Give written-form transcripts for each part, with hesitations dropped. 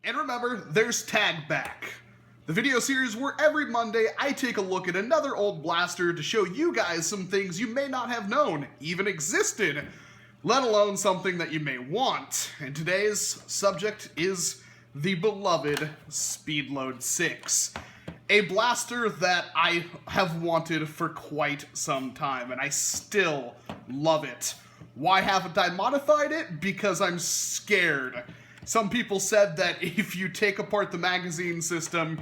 And remember, there's Tag Back, the video series where every Monday I take a look at another old blaster to show you guys some things you may not have known even existed, let alone something that you may want. And today's subject is the beloved Speedload 6. A blaster that I have wanted for quite some time, and I still love it. Why haven't I modified it? Because I'm scared. Some people said that if you take apart the magazine system,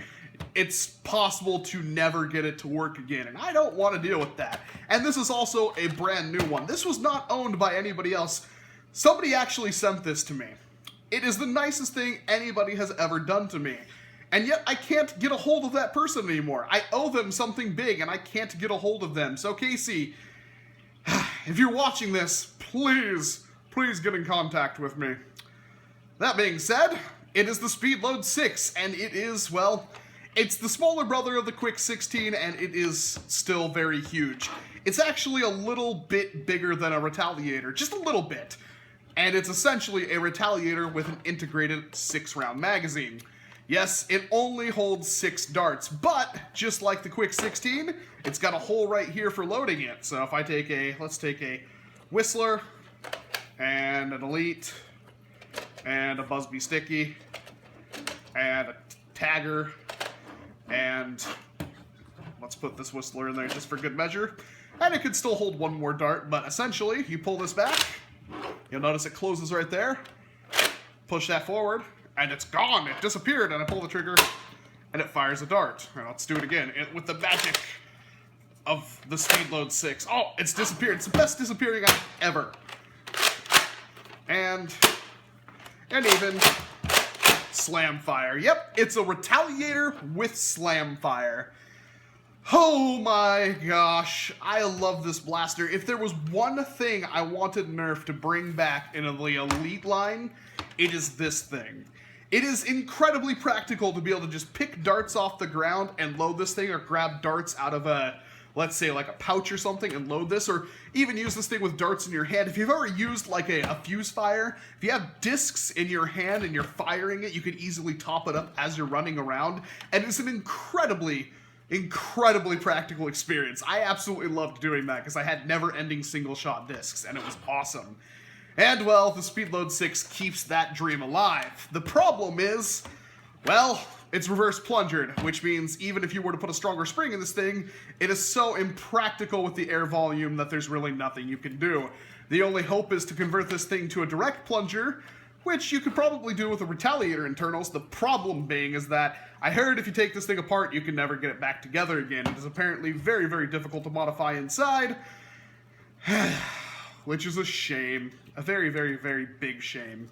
it's possible to never get it to work again, and I don't want to deal with that. And this is also a brand new one. This was not owned by anybody else. Somebody actually sent this to me. It is the nicest thing anybody has ever done to me. And yet I can't get a hold of that person anymore. I owe them something big, and I can't get a hold of them. So Casey, if you're watching this, please get in contact with me. That being said, it is the Speedload 6, and it is, well, it's the smaller brother of the Quick 16, and it is still very huge. It's actually a little bit bigger than a Retaliator, just a little bit. And it's essentially a Retaliator with an integrated 6-round magazine. Yes, it only holds 6 darts, but just like the Quick 16, it's got a hole right here for loading it. So if I take let's take a Whistler, and an Elite, and a Busby Sticky, and a Tagger, and let's put this Whistler in there just for good measure. And it could still hold one more dart, but essentially, you pull this back, you'll notice it closes right there, push that forward, and it's gone, it disappeared, and I pull the trigger, and it fires a dart. And let's do it again, with the magic of the Speedload 6. Oh, it's disappeared, it's the best disappearing ever. And even slam fire. Yep, it's a Retaliator with slam fire. Oh my gosh, I love this blaster. If there was one thing I wanted Nerf to bring back in the Elite line, it is this thing. It is incredibly practical to be able to just pick darts off the ground and load this thing, or grab darts out of a, let's say, like a pouch or something and load this, or even use this thing with darts in your hand. If you've ever used like a fuse fire, if you have discs in your hand and you're firing it, you can easily top it up as you're running around, and it's an incredibly practical experience. I absolutely loved doing that because I had never-ending single-shot discs, and it was awesome. And, well, the Speedload 6 keeps that dream alive. The problem is, well, it's reverse plungered, which means even if you were to put a stronger spring in this thing, it is so impractical with the air volume that there's really nothing you can do. The only hope is to convert this thing to a direct plunger, which you could probably do with a Retaliator internals. The problem being is that I heard if you take this thing apart, you can never get it back together again. It is apparently very difficult to modify inside, which is a shame. A very big shame.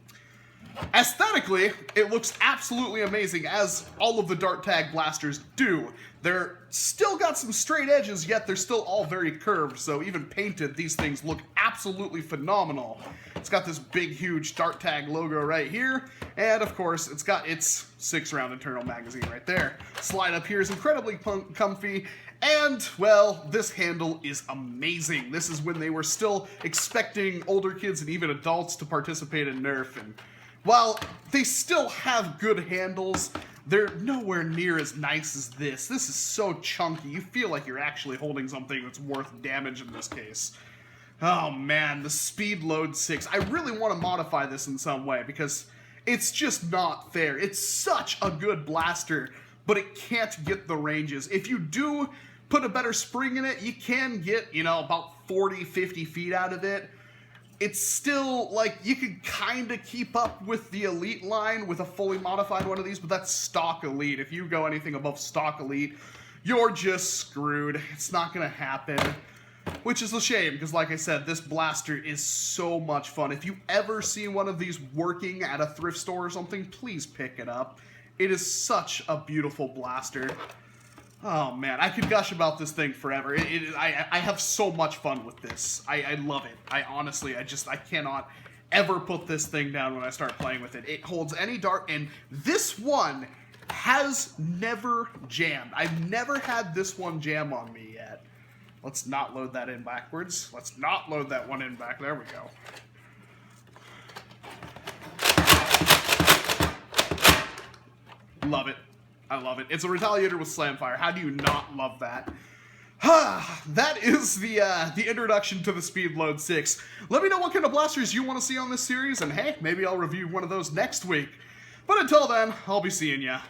Aesthetically, it looks absolutely amazing, as all of the dart tag blasters do. They're still got some straight edges, yet they're still all very curved, so even painted, these things look absolutely phenomenal. It's got this big, huge dart tag logo right here, and of course, it's got its 6-round internal magazine right there. Slide up here is incredibly comfy, and, well, this handle is amazing. This is when they were still expecting older kids and even adults to participate in Nerf, and while they still have good handles, they're nowhere near as nice as this. This is so chunky, you feel like you're actually holding something that's worth damage in this case. Oh man, the Speedload 6. I really want to modify this in some way because it's just not fair. It's such a good blaster, but it can't get the ranges. If you do put a better spring in it, you can get, you know, about 40-50 feet out of it. It's still, like, you could kind of keep up with the Elite line with a fully modified one of these, but that's stock Elite. If you go anything above stock Elite, you're just screwed. It's not going to happen, which is a shame, because like I said, this blaster is so much fun. If you ever see one of these working at a thrift store or something, please pick it up. It is such a beautiful blaster. Oh man, I could gush about this thing forever. I have so much fun with this. I love it. I honestly, I cannot ever put this thing down when I start playing with it. It holds any dart, and this one has never jammed. I've never had this one jam on me yet. Let's not load that in backwards. Let's not load that one in back. There we go. love it. I love it. It's a retaliator with slamfire. How do you not love that? That is the introduction to the Speedload 6. Let me know what kind of blasters you want to see on this series, and hey, maybe I'll review one of those next week. But until then, I'll be seeing ya.